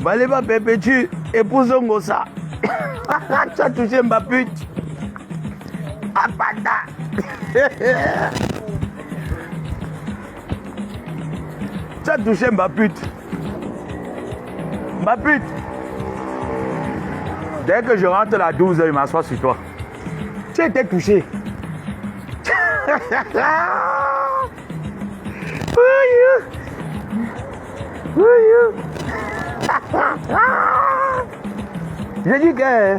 Baleba Perpétue, épouse Ngossa. Tu as touché ma pute. Apata. Tu as touché ma pute. Ma pute. Dès que je rentre à 12h, il m'assoit sur toi. Tu étais touché. J'ai dit que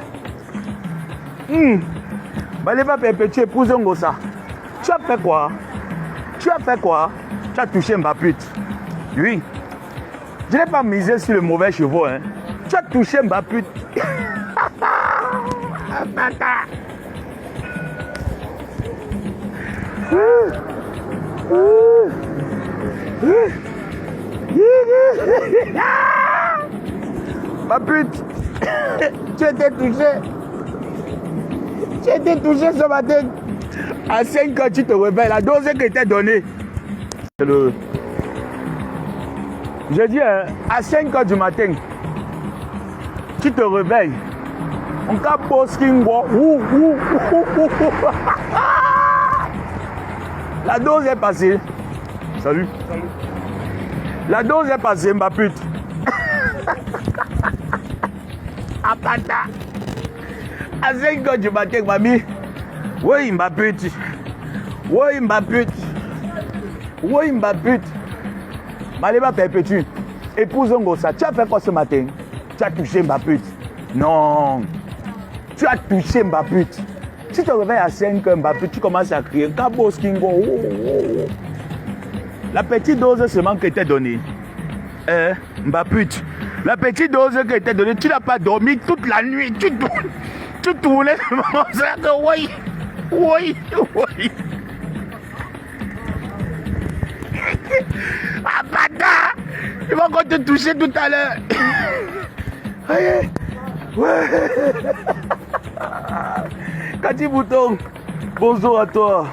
Baleba Perpétue épouse Ngossa. Tu as fait quoi? Tu as fait quoi? Tu as touché ma pute. Oui. Je n'ai pas misé sur le mauvais chevaux. Hein. Tu as touché ma pute. Ma pute. Tu étais touché. Tu étais touché ce matin. À 5 heures, tu te réveilles. La dose qui était donnée. Je dis, à 5 heures du matin, tu te réveilles. On a posting. La dose est passée. Salut. La dose est passée, ma pute. Apata. À 5 heures du matin, mamie. Oui, ma pute. Oui, ma pute. Oui, ma pute. Baleba Perpétue. Épouse Ngossa. Tu as fait quoi ce matin? Tu as touché ma pute. Non. Tu as touché ma pute. Si tu te réveilles à 5 heures, ma pute, tu commences à crier. Kabo Skingo. La petite dose seulement qui était donnée. Ma pute. La petite dose qui était donnée, tu n'as pas dormi toute la nuit. Tu tournais comme ça que oui. Oui, oui. Ah, bâtard! Ils vont encore te toucher tout à l'heure. Ouais. Cathy Bouton, bonjour à toi.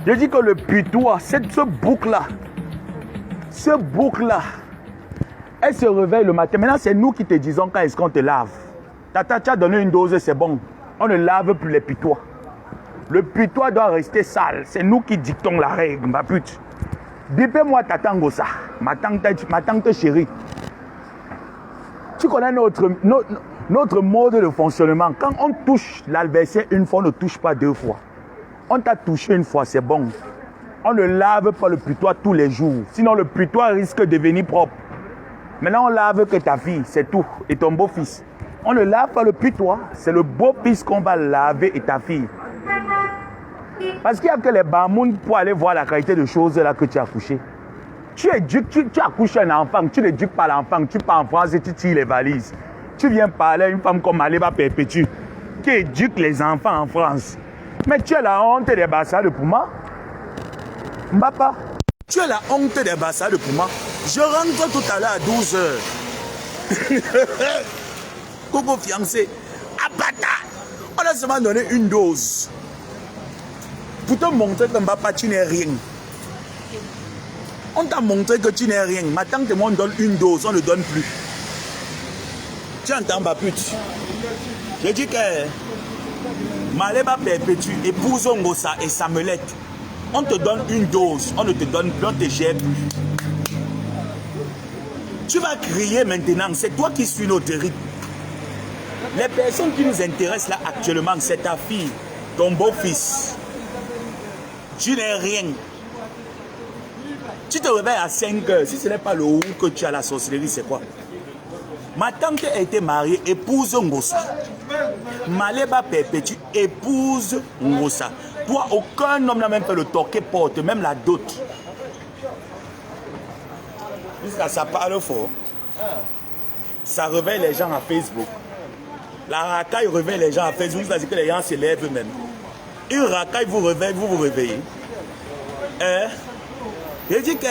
Je dis que le putois, ce boucle-là, elle se réveille le matin. Maintenant, c'est nous qui te disons quand est-ce qu'on te lave. Tata, tu as donné une dose, c'est bon. On ne lave plus les putois. Le putois doit rester sale. C'est nous qui dictons la règle, ma pute. Bipez-moi Tata Ngossa, ma tante chérie. Tu connais notre mode de fonctionnement. Quand on touche l'adversaire une fois, on ne touche pas deux fois. On t'a touché une fois, c'est bon. On ne lave pas le putois tous les jours. Sinon, le putois risque de devenir propre. Maintenant, on lave que ta fille, c'est tout. Et ton beau-fils. On ne lave pas le putois. C'est le beau-fils qu'on va laver et ta fille. Parce qu'il n'y a que les bamoun pour aller voir la qualité de choses là que tu as couché. Tu accouches un enfant, tu n'éduques pas l'enfant, tu pars en France et tu tires les valises. Tu viens parler à une femme comme Baleba Perpétue qui éduque les enfants en France. Mais tu as la honte des bassins de Pouma. Mbapa, tu as la honte des bassins de Pouma. Je rentre tout à l'heure à 12h. Coco fiancé. Abata. On a seulement donné une dose. Pour te montrer que Mbapa, tu n'es rien. On t'a montré que tu n'es rien. Maintenant que moi on donne une dose, on ne donne plus. Tu entends ma pute? Je dis que Baleba Perpétue, épouse Ngossa et Samelette. On te donne une dose, on ne te donne plus, on te gère plus. Tu vas crier maintenant, c'est toi qui suis notre rythme. Les personnes qui nous intéressent là actuellement, c'est ta fille, ton beau-fils. Tu n'es rien. Tu te réveilles à 5 heures. Si ce n'est pas le haut que tu as la sorcellerie, c'est quoi? Ma tante a été mariée, épouse Ngossa. Baleba Perpétue, épouse Ngossa. Toi, aucun homme n'a même fait le toqué porte, même la dot. Jusqu'à ça parle fort. Ça réveille les gens à Facebook. La racaille réveille les gens à Facebook, c'est-à-dire que les gens se lèvent eux-mêmes. Une racaille vous réveille, vous vous réveillez. Je dis que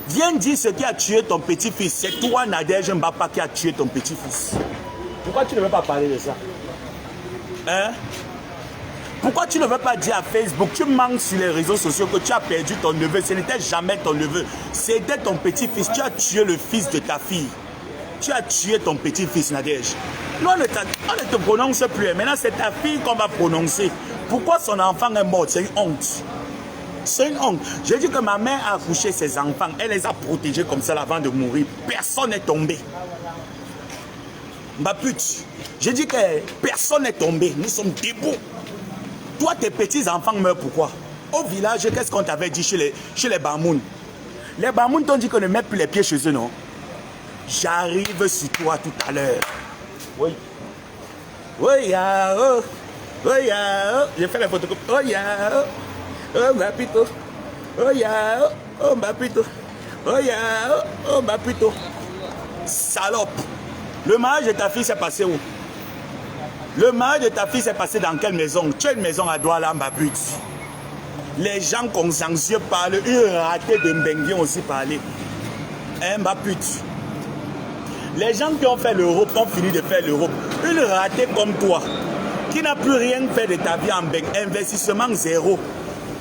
viens dire ce qui a tué ton petit-fils. C'est toi, Nadège Mbapa, qui a tué ton petit-fils. Pourquoi tu ne veux pas parler de ça? Pourquoi tu ne veux pas dire à Facebook, tu manques sur les réseaux sociaux que tu as perdu ton neveu? Ce n'était jamais ton neveu, c'était ton petit-fils. Tu as tué le fils de ta fille. Tu as tué ton petit-fils, Nadège. Nous, on ne te prononce plus. Maintenant, c'est ta fille qu'on va prononcer. Pourquoi son enfant est mort? C'est une honte. C'est une honte. J'ai dit que ma mère a accouché ses enfants. Elle les a protégés comme ça avant de mourir. Personne n'est tombé. Ma pute. J'ai dit que personne n'est tombé. Nous sommes debout. Toi, tes petits-enfants meurent pourquoi? Au village, qu'est-ce qu'on t'avait dit chez les Bamoun? Les Bamoun t'ont dit qu'on ne met plus les pieds chez eux, non? J'arrive sur toi tout à l'heure. Oui. Oui, ya, oh. Oui, ya, oh. J'ai fait la photocopie. Oh, ya, oh. Oh, ma pito. Oh, ya, oh. Oh, ma pito. Oh, ya, oh. Oh, ma pito. Salope. Le mariage de ta fille s'est passé où? Le mariage de ta fille s'est passé dans quelle maison? Tu as une maison à Douala, ma pute. Les gens consciencieux parlent. Une ratée de Mbengue ont aussi parlé. Hein, ma pute. Les gens qui ont fait l'Europe ont fini de faire l'Europe. Une ratée comme toi, qui n'a plus rien fait de ta vie en Mbengue, investissement zéro.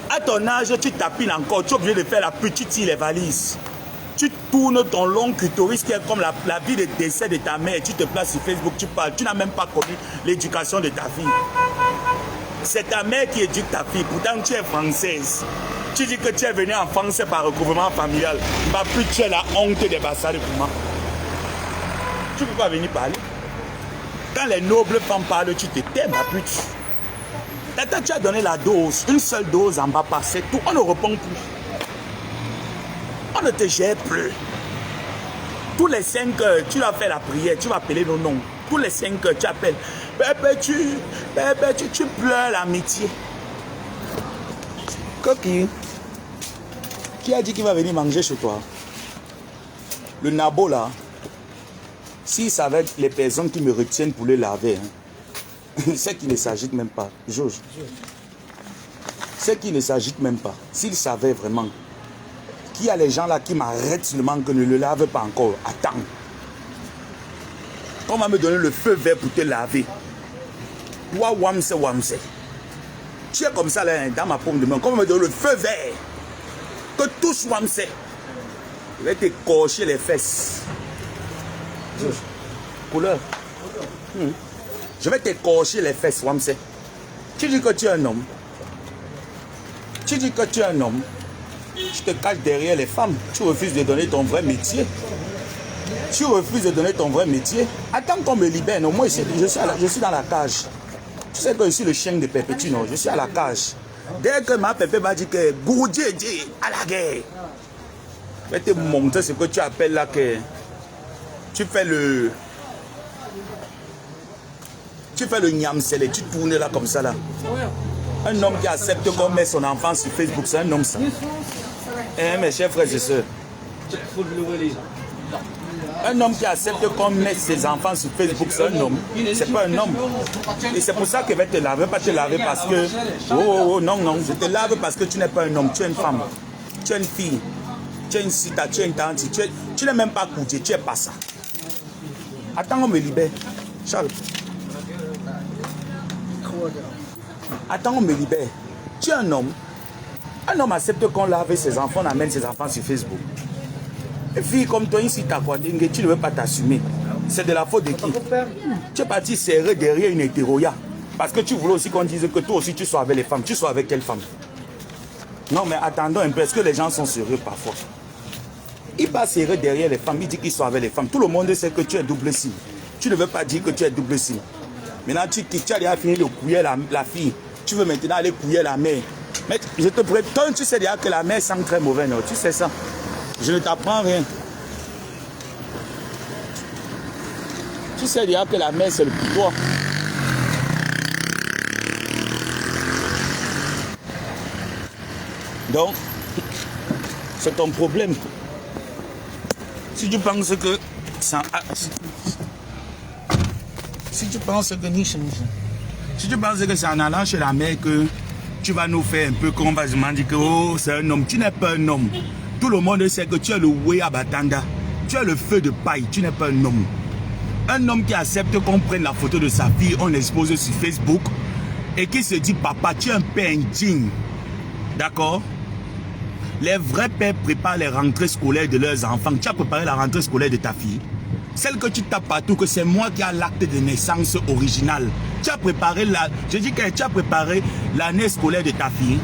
À ton âge, tu tapines encore, tu es obligé de faire la pute, tu tires les valises. Tu tournes ton long clitoris qui est comme la vie de décès de ta mère. Tu te places sur Facebook, tu parles. Tu n'as même pas connu l'éducation de ta fille. C'est ta mère qui éduque ta fille. Pourtant, tu es française. Tu dis que tu es venue en France par recouvrement familial. Ma pute, tu es la honte des bastards pour moi. Tu ne peux pas venir parler. Quand les nobles femmes parlent, tu te tais, ma pute. Tata, tu as donné la dose. Une seule dose en bas, c'est tout. On ne répond plus. On ne te gère plus. Tous les 5 heures, tu vas faire la prière, tu vas appeler nos noms. Tous les 5 heures, tu appelles. Bébé, tu pleures l'amitié. Coquille. Qui a dit qu'il va venir manger chez toi? Le nabo là. S'il savait les personnes qui me retiennent pour le laver, hein, c'est qu'il ne s'agite même pas. Georges. C'est qu'il ne s'agite même pas. S'il savait vraiment. Qu'il y a les gens là qui m'arrêtent seulement que ne le lave pas encore. Attends. On va me donner le feu vert pour te laver. Toi, wamse. Tu es comme ça là, dans ma paume de main. Qu'on va me donner le feu vert. Que tous wamse. Je vais te cocher les fesses. Couleur. Je vais te cocher les fesses, wamse. Tu dis que tu es un homme. Tu dis que tu es un homme. Tu te caches derrière les femmes. Tu refuses de donner ton vrai métier. Tu refuses de donner ton vrai métier. Attends qu'on me libère. Non, moi, je suis dans la cage. Tu sais que je suis le chien de Pépé, non? Je suis à la cage. Dès que ma Pépé m'a dit que Gourdie dit à la guerre. Je vais te montrer ce que tu appelles là que tu fais le niamsele. Tu tournes là comme ça là. Un homme qui accepte qu'on met son enfant sur Facebook, c'est un homme ça. Eh, mes chers frères et sœurs. Un homme qui accepte qu'on mette ses enfants sur Facebook, c'est un homme. C'est pas un homme. Et c'est pour ça que je vais te laver, pas te laver parce que... Oh, non, je te lave parce que tu n'es pas un homme, tu es une femme. Tu es une fille. Tu es une cita, tu es une tante. Tu n'es même pas coutier, tu es pas ça. Attends, on me libère. Charles. Attends, on me libère. Tu es un homme. Un homme accepte qu'on lave ses enfants, on amène ses enfants sur Facebook. Une fille comme toi, ici, tu ne veux pas t'assumer. C'est de la faute de qui? Tu es parti serrer derrière une hétéroïa. Parce que tu voulais aussi qu'on dise que toi aussi tu sois avec les femmes. Tu sois avec quelle femme? Non, mais attendons un peu. Est-ce que les gens sont sérieux parfois? Il va serrer derrière les femmes. Il dit qu'il soit avec les femmes. Tout le monde sait que tu es double cible. Tu ne veux pas dire que tu es double cible. Maintenant, tu as déjà fini de couiller la fille. Tu veux maintenant aller couiller la mère. Mais je te prétends, tu sais déjà que la mère sent très mauvais, non? Tu sais ça. Je ne t'apprends rien. Tu sais déjà que la mère, c'est le pouvoir. Donc, c'est ton problème. Si tu penses que ça... Si tu penses que c'est en allant chez la mère que tu vas nous faire un peu qu'on va se demander que oh, c'est un homme. Tu n'es pas un homme. Tout le monde sait que tu es le Wea Batanda. Tu es le feu de paille. Tu n'es pas un homme. Un homme qui accepte qu'on prenne la photo de sa fille, on l'expose sur Facebook et qui se dit papa, tu es un père indigne. D'accord? Les vrais pères préparent les rentrées scolaires de leurs enfants. Tu as préparé la rentrée scolaire de ta fille. Celle que tu tapes partout, que c'est moi qui ai l'acte de naissance original. Tu as préparé je dis que tu as préparé l'année scolaire de ta fille.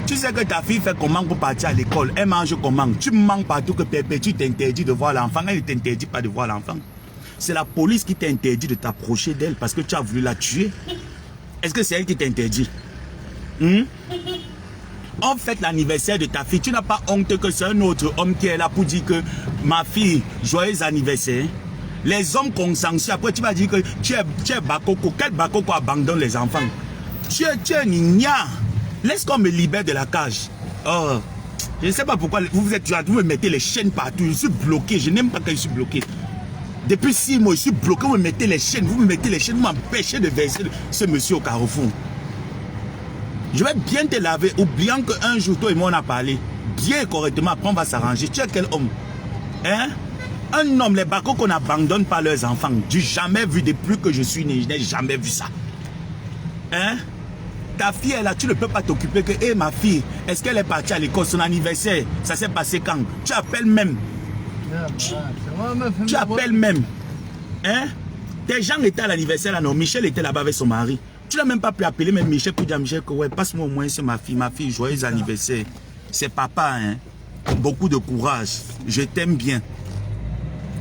Tu sais que ta fille fait comment pour partir à l'école. Elle mange comment. Tu manques partout que pépé, tu t'interdis de voir l'enfant. Elle ne t'interdit pas de voir l'enfant. C'est la police qui t'interdit de t'approcher d'elle parce que tu as voulu la tuer. Est-ce que c'est elle qui t'interdit? On fête l'anniversaire de ta fille. Tu n'as pas honte que c'est un autre homme qui est là pour dire que ma fille, joyeux anniversaire. Les hommes consensuent. Après, tu vas dire que tu es Bakoko. Quel Bakoko abandonne les enfants? Tu es Nigna. Laisse qu'on me libère de la cage. Oh, je ne sais pas pourquoi vous me mettez les chaînes partout. Je suis bloqué. Je n'aime pas que je suis bloqué. Depuis 6 mois, je suis bloqué. Vous me mettez les chaînes. Vous m'empêchez de verser ce monsieur au carrefour. Je vais bien te laver, oubliant qu'un jour, toi et moi, on a parlé. Bien et correctement, après, on va s'arranger. Tu es quel homme? Hein? Un homme, les bacos qu'on abandonne par leurs enfants. J'ai jamais vu depuis que je suis né. Je n'ai jamais vu ça. Hein? Ta fille est là, tu ne peux pas t'occuper que, hé, ma fille, est-ce qu'elle est partie à l'école? Son anniversaire, ça s'est passé quand? Tu appelles même. Tu appelles même. Hein? Tes gens étaient à l'anniversaire, là, non? Michel était là-bas avec son mari. Tu n'as même pas pu appeler même Michel pour dire à Michel que ouais, passe-moi au moins, c'est ma fille, joyeux anniversaire. C'est papa, hein. Beaucoup de courage. Je t'aime bien.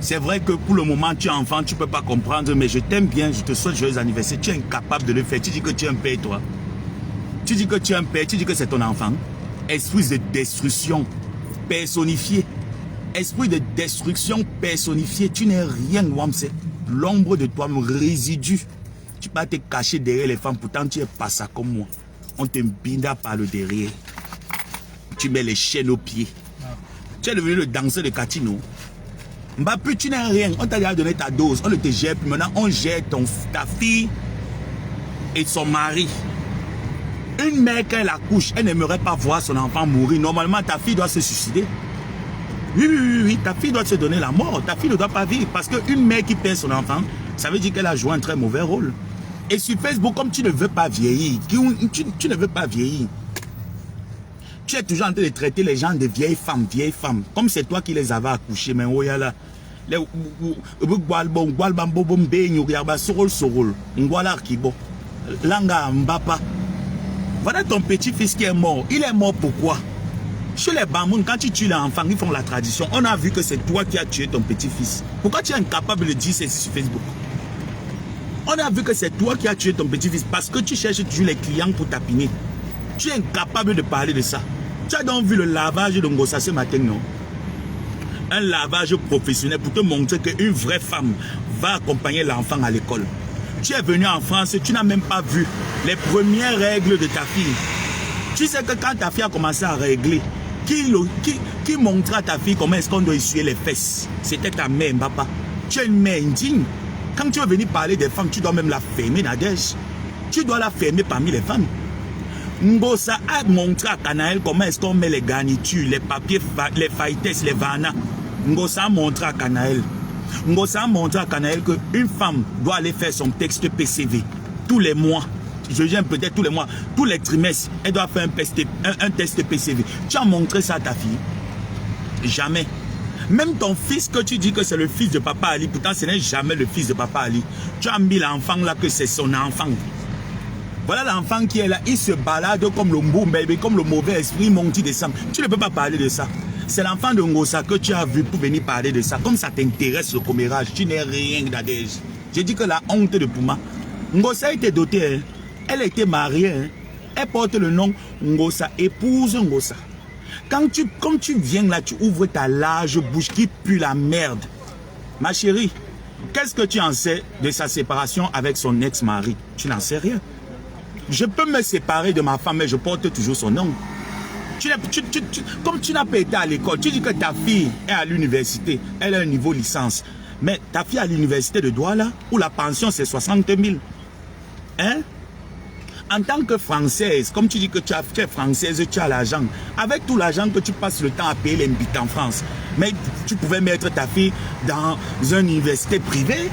C'est vrai que pour le moment, tu es enfant, tu ne peux pas comprendre, mais je t'aime bien, je te souhaite joyeux anniversaire. Tu es incapable de le faire. Tu dis que tu es un père, toi. Tu dis que tu es un père, tu dis que c'est ton enfant. Esprit de destruction personnifié. Esprit de destruction personnifié. Tu n'es rien, Wamse. L'ombre de toi me résidue. Tu vas te cacher derrière les femmes, pourtant tu es pas ça comme moi. On te binda par le derrière. Tu mets les chaînes aux pieds. Tu es devenu le danseur de Katino. Mbappé, tu n'es rien. On t'a déjà donné ta dose. On ne te gère plus. Maintenant, on gère ta fille et son mari. Une mère, quand elle accouche, elle n'aimerait pas voir son enfant mourir. Normalement, ta fille doit se suicider. Oui. Ta fille doit se donner la mort. Ta fille ne doit pas vivre. Parce qu'une mère qui perd son enfant, ça veut dire qu'elle a joué un très mauvais rôle. Et sur Facebook, comme tu ne veux pas vieillir, tu ne veux pas vieillir, tu es toujours en train de traiter les gens de vieilles femmes. Comme c'est toi qui les avais accouchées. Mais oh, là. Voilà ton petit-fils qui est mort. Il est mort pourquoi? Chez les Bamoun, quand tu tues l'enfant, ils font la tradition. On a vu que c'est toi qui as tué ton petit-fils. Pourquoi tu es incapable de dire c'est sur Facebook? On a vu que c'est toi qui as tué ton petit-fils parce que tu cherches toujours les clients pour tapiner. Tu es incapable de parler de ça. Tu as donc vu le lavage de Ngossa ce matin, non? Un lavage professionnel pour te montrer qu'une vraie femme va accompagner l'enfant à l'école. Tu es venu en France, tu n'as même pas vu les premières règles de ta fille. Tu sais que quand ta fille a commencé à régler, qui montra à ta fille comment est-ce qu'on doit essuyer les fesses? C'était ta mère, papa. Tu es une mère indigne. Quand tu veux venir parler des femmes, tu dois même la fermer, Nadège. Tu dois la fermer parmi les femmes. Ngossa a montré à Canaël comment est-ce qu'on met les garnitures, les papiers, les faïtesses, les vanas. Ngossa a montré à Canaël. Ngossa a montré à Canaël qu'une femme doit aller faire son texte PCV tous les mois. Je viens peut-être tous les mois, tous les trimestres, elle doit faire un test PCV. Tu as montré ça à ta fille? Jamais. Même ton fils que tu dis que c'est le fils de Papa Ali, pourtant ce n'est jamais le fils de Papa Ali. Tu as mis l'enfant là que c'est son enfant. Voilà l'enfant qui est là, il se balade comme le Mboumbébé, comme le mauvais esprit, monte descend. Tu ne peux pas parler de ça. C'est l'enfant de Ngossa que tu as vu pour venir parler de ça. Comme ça t'intéresse le commérage, tu n'es rien d'adège. J'ai dit que la honte de Pouma. Ngossa a été dotée, hein. Elle a été mariée, hein. Elle porte le nom Ngossa, épouse Ngossa. Quand tu viens là, tu ouvres ta large bouche qui pue la merde. Ma chérie, qu'est-ce que tu en sais de sa séparation avec son ex-mari? Tu n'en sais rien. Je peux me séparer de ma femme, mais je porte toujours son nom. Comme tu n'as pas été à l'école, tu dis que ta fille est à l'université, elle a un niveau licence. Mais ta fille à l'université de Douala, où la pension c'est 60 000. Hein? En tant que Française, comme tu dis que tu es française, tu as l'argent. Avec tout l'argent que tu passes le temps à payer les mbits en France, mais tu pouvais mettre ta fille dans une université privée.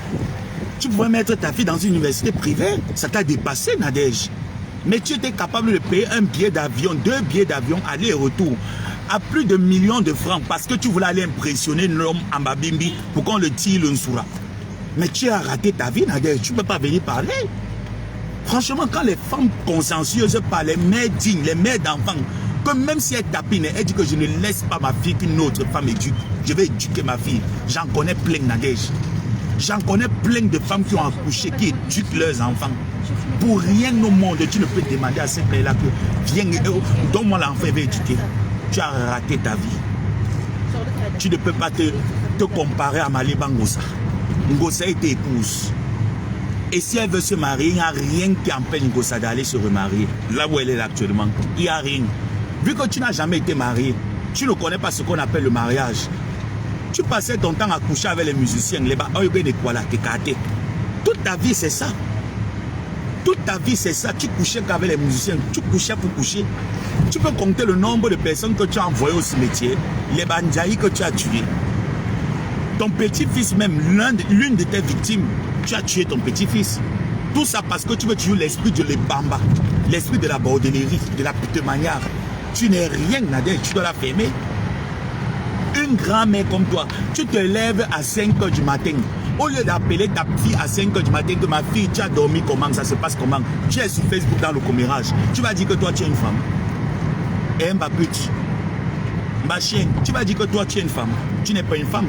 Tu pouvais mettre ta fille dans une université privée. Ça t'a dépassé, Nadège. Mais tu étais capable de payer un billet d'avion, 2 billets d'avion, aller et retour, à plus de millions de francs, parce que tu voulais aller impressionner l'homme en Babimbi pour qu'on le tire le Nsoura. Mais tu as raté ta vie, Nadège. Tu ne peux pas venir parler. Franchement, quand les femmes consciencieuses parlent, les mères dignes, les mères d'enfants, que même si elle tapine, elle dit que je ne laisse pas ma fille qu'une autre femme éduque. Je vais éduquer ma fille. J'en connais plein, Nadège. J'en connais plein de femmes qui ont accouché, qui éduquent leurs enfants. Pour rien au monde, tu ne peux demander à ces pères-là que viens, donne-moi l'enfant, il va éduquer. Tu as raté ta vie. Tu ne peux pas te comparer à Maliba Ngossa. Ngossa est tes épouses. Et si elle veut se marier, il n'y a rien qui empêche Ngossa d'aller se remarier. Là où elle est là actuellement, il n'y a rien. Vu que tu n'as jamais été marié, tu ne connais pas ce qu'on appelle le mariage. Tu passais ton temps à coucher avec les musiciens, les bas, toute ta vie c'est ça. Toute ta vie c'est ça. Tu couchais qu'avec les musiciens, tu couchais pour coucher. Tu peux compter le nombre de personnes que tu as envoyées au cimetière, les bandjaïs que tu as tués. Ton petit-fils même, l'une de tes victimes, tu as tué ton petit-fils. Tout ça parce que tu veux tuer l'esprit de l'ébamba, l'esprit de la bordellerie, de la pute manière. Tu n'es rien, Nadège, tu dois la fermer. Une grand-mère comme toi, tu te lèves à 5 h du matin. Au lieu d'appeler ta fille à 5 h du matin, que ma fille, tu as dormi comment, ça se passe comment. Tu es sur Facebook dans le commérage. Tu vas dire que toi, tu es une femme. Et ma pute, ma chienne, tu vas dire que toi, tu es une femme. Tu n'es pas une femme.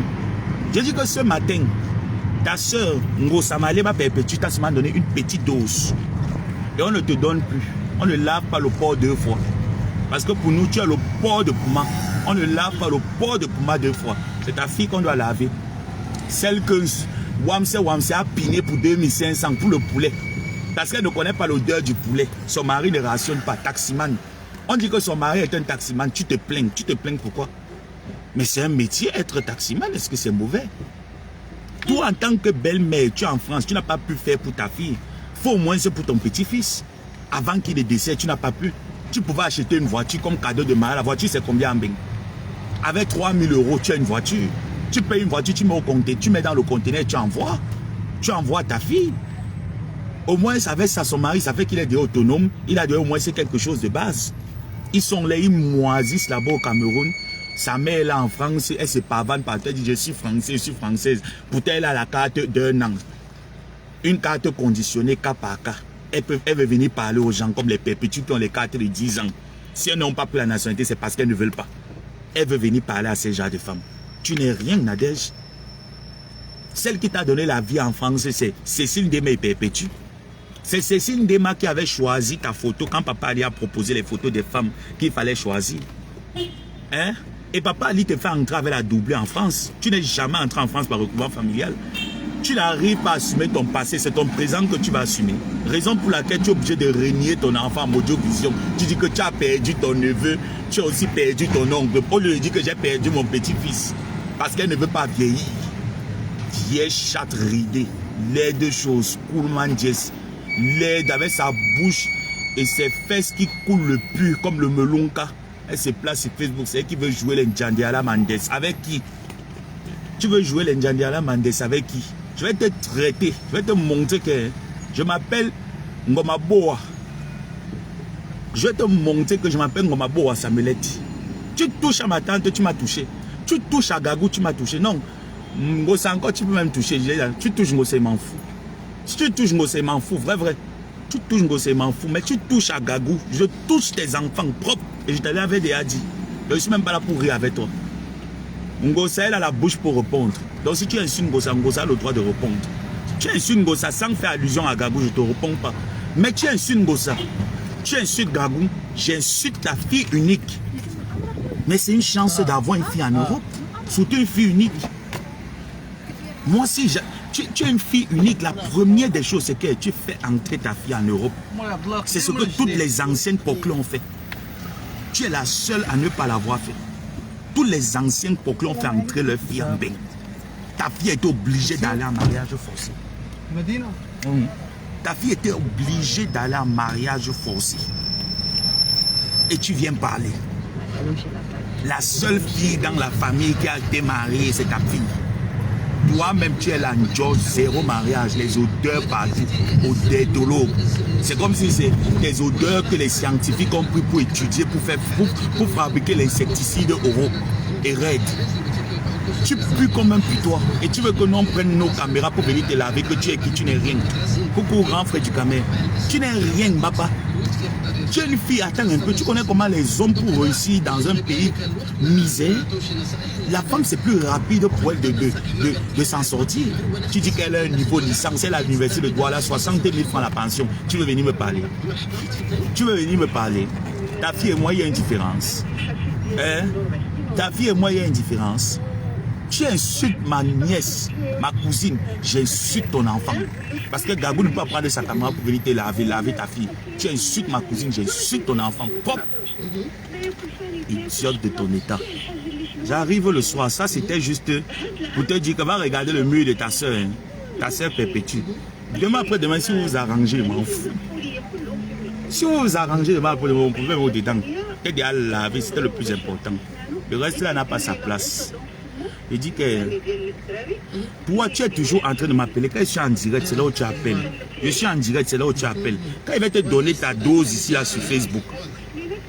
J'ai dit que ce matin, ta soeur, Ngossa Maleba Perpétue, t'a seulement donné une petite dose. Et on ne te donne plus. On ne lave pas le porc 2 fois. Parce que pour nous, tu as le porc de Pouma. On ne lave pas le porc de Pouma 2 fois. C'est ta fille qu'on doit laver. Celle que Wamse a piné pour 2500 pour le poulet. Parce qu'elle ne connaît pas l'odeur du poulet. Son mari ne rationne pas, taximan. On dit que son mari est un taximan. Tu te plains. Tu te plains pourquoi? Mais c'est un métier, être taximan. Est-ce que c'est mauvais? Toi, en tant que belle-mère, tu es en France, tu n'as pas pu faire pour ta fille. Il faut au moins c'est pour ton petit-fils. Avant qu'il décède, tu n'as pas pu. Tu pouvais acheter une voiture comme cadeau de mariage. La voiture, c'est combien en Beng? Avec 3000 €, tu as une voiture. Tu payes une voiture, tu mets au conteneur, tu mets dans le conteneur, tu envoies. Tu envoies ta fille. Au moins, avec ça, son mari, ça fait qu'il est déjà autonome. Il a déjà au moins c'est quelque chose de base. Ils sont là, ils moisissent là-bas au Cameroun. Sa mère est là en France, elle se pavane par terre, elle dit je suis français, je suis française. Pourtant, elle a la carte d'1 an. Une carte conditionnée cas par cas. Elle veut venir parler aux gens comme les perpétues qui ont les cartes de 10 ans. Si elles n'ont pas pris la nationalité, c'est parce qu'elles ne veulent pas. Elle veut venir parler à ces genres de femmes. Tu n'es rien, Nadège. Celle qui t'a donné la vie en France, c'est Cécile Dema et Perpétue. C'est Cécile Dema qui avait choisi ta photo quand Papa Ali a proposé les photos des femmes qu'il fallait choisir. Hein? Et Papa Ali te fait entrer avec la doublée en France. Tu n'es jamais entré en France par recouvrement familial. Tu n'arrives pas à assumer ton passé, c'est ton présent que tu vas assumer. Raison pour laquelle tu es obligé de régner ton enfant en audiovision. Tu dis que tu as perdu ton neveu, tu as aussi perdu ton oncle. Au lieu de dire que j'ai perdu mon petit-fils. Parce qu'elle ne veut pas vieillir. Vieille chatte ridée, laide chose, coolman jess, laide avec sa bouche et ses fesses qui coulent le pur comme le melonka. Elle se place sur Facebook, c'est elle qui veut jouer l'Njandiala Mendes. Avec qui? Tu veux jouer l'Njandiala Mendes avec qui? Je vais te traiter, je vais te montrer que je m'appelle Ngoma Boa. Je vais te montrer que je m'appelle Ngoma Boa Samuelette. Tu touches à ma tante, tu m'as touché. Tu touches à Gagou, tu m'as touché. Non, Ngossa encore, tu peux même toucher. Tu touches Ngossa, il m'en fout. Si tu touches Ngossa, il m'en fout, vrai. Tu touches Ngossa, il m'en fout. Mais tu touches à Gagou, je touche tes enfants propres. Et je t'avais déjà dit. Je ne suis même pas là pour rire avec toi. Ngossa, elle a la bouche pour répondre. Donc si tu insultes Ngossa, Ngossa a le droit de répondre. Tu insultes Ngossa sans faire allusion à Gagou, je ne te réponds pas. Mais tu insultes Ngossa, tu insultes Gagou, j'insulte ta fille unique. Mais c'est une chance d'avoir une fille en Europe. Surtout une fille unique. Moi aussi, tu es une fille unique. La première des choses, c'est que tu fais entrer ta fille en Europe. C'est ce que toutes les anciennes Poclés ont fait. Tu es la seule à ne pas l'avoir fait. Tous les anciens Poclés ont fait entrer leur fille en bain. Ta fille était obligée d'aller en mariage forcé. Ta fille était obligée d'aller en mariage forcé. Et tu viens parler. La seule fille dans la famille qui a été mariée, c'est ta fille. toi-même, tu es l'anjo, zéro mariage, les odeurs partout, odétologue. C'est comme si c'est des odeurs que les scientifiques ont pris pour étudier, pour fabriquer l'insecticide oraux et raide. Tu pues comme un putois et tu veux que l'on prenne nos caméras pour venir te laver, que tu es qui, tu n'es rien. Coucou grand frère du Camer, tu n'es rien, papa. Tu es une fille, attends un peu, tu connais comment les hommes pour réussir dans un pays misère. La femme c'est plus rapide pour elle de s'en sortir. Tu dis qu'elle a un niveau de licence, elle a l'université de Douala, 60 000 francs la pension. Tu veux venir me parler? Tu veux venir me parler? Ta fille et moi, il y a une différence. Hein? Ta fille et moi, il y a une différence. Tu insultes ma nièce, ma cousine, j'insulte ton enfant. Parce que Gabou ne peut pas prendre sa caméra pour venir te laver ta fille. Tu insultes ma cousine, j'insulte ton enfant. Pop! Idiote de ton état. J'arrive le soir, ça c'était juste pour te dire que va regarder le mur de ta soeur. Hein. Ta soeur perpétue. Demain après-demain, si vous vous arrangez, je m'en fous. Si vous vous arrangez demain après-demain, vous pouvez vous dedans. T'es déjà lavé, c'était le plus important. Le reste là n'a pas sa place. Je dis que toi, tu es toujours en train de m'appeler. Quand je suis en direct, c'est là où tu appelles. Je suis en direct, c'est là où tu appelles. Quand il va te donner ta dose ici, là, sur Facebook.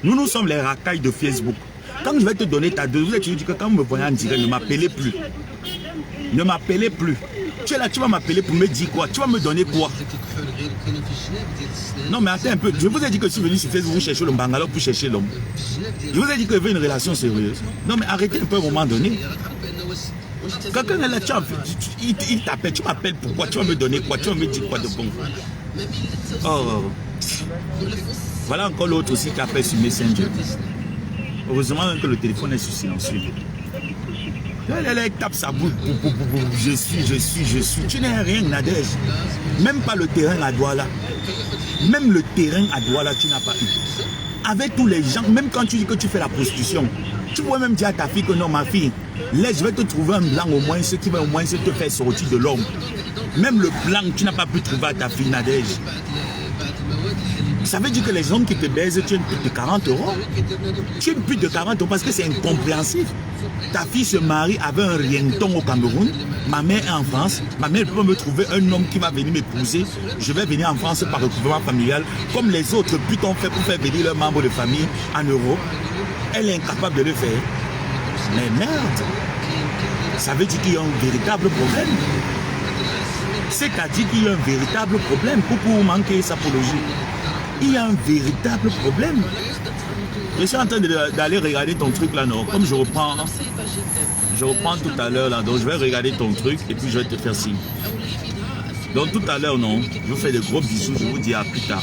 Nous sommes les racailles de Facebook. Quand je vais te donner ta dose, vous êtes dit que quand vous me voyez en direct, ne m'appelez plus. Ne m'appelez plus. Tu es là, tu vas m'appeler pour me dire quoi? Tu vas me donner quoi? Non, mais attends un peu. Je vous ai dit que je suis venu sur Facebook, vous cherchez le Bangalore pour chercher l'homme. Je vous ai dit que je veux une relation sérieuse. Non, mais arrêtez un peu à un moment donné. Quelqu'un est là, il t'appelle, tu m'appelles pourquoi? Tu vas me donner quoi? Tu vas me dire quoi de bon? Oh. Voilà encore l'autre aussi qui appelle sur Messenger. Heureusement que le téléphone est sous silencieux. Elle tape sa bouche. Je suis. Tu n'es rien, Nadège. Même pas le terrain à Douala. Même le terrain à Douala, tu n'as pas eu. Avec tous les gens, même quand tu dis que tu fais la prostitution, tu pourrais même dire à ta fille que non, ma fille, laisse, je vais te trouver un blanc au moins, ce qui va au moins te faire sortir de l'homme. Même le blanc, tu n'as pas pu trouver à ta fille, Nadège. Ça veut dire que les hommes qui te baisent, tu as une pute de 40 €. Tu as une pute de 40 € parce que c'est incompréhensible. Ta fille se marie avec un rienton au Cameroun. Ma mère est en France. Ma mère peut me trouver un homme qui va venir m'épouser. Je vais venir en France par recouvrement familial. Comme les autres putes ont fait pour faire venir leurs membres de famille en Europe. Elle est incapable de le faire. Mais merde. Ça veut dire qu'il y a un véritable problème. C'est-à-dire qu'il y a un véritable problème pour manquer sa apologie. Il y a un véritable problème. Je suis en train d'aller regarder ton truc là, non? Comme je reprends tout à l'heure là, donc je vais regarder ton truc et puis je vais te faire signe. Donc tout à l'heure, non, je vous fais de gros bisous, je vous dis à plus tard.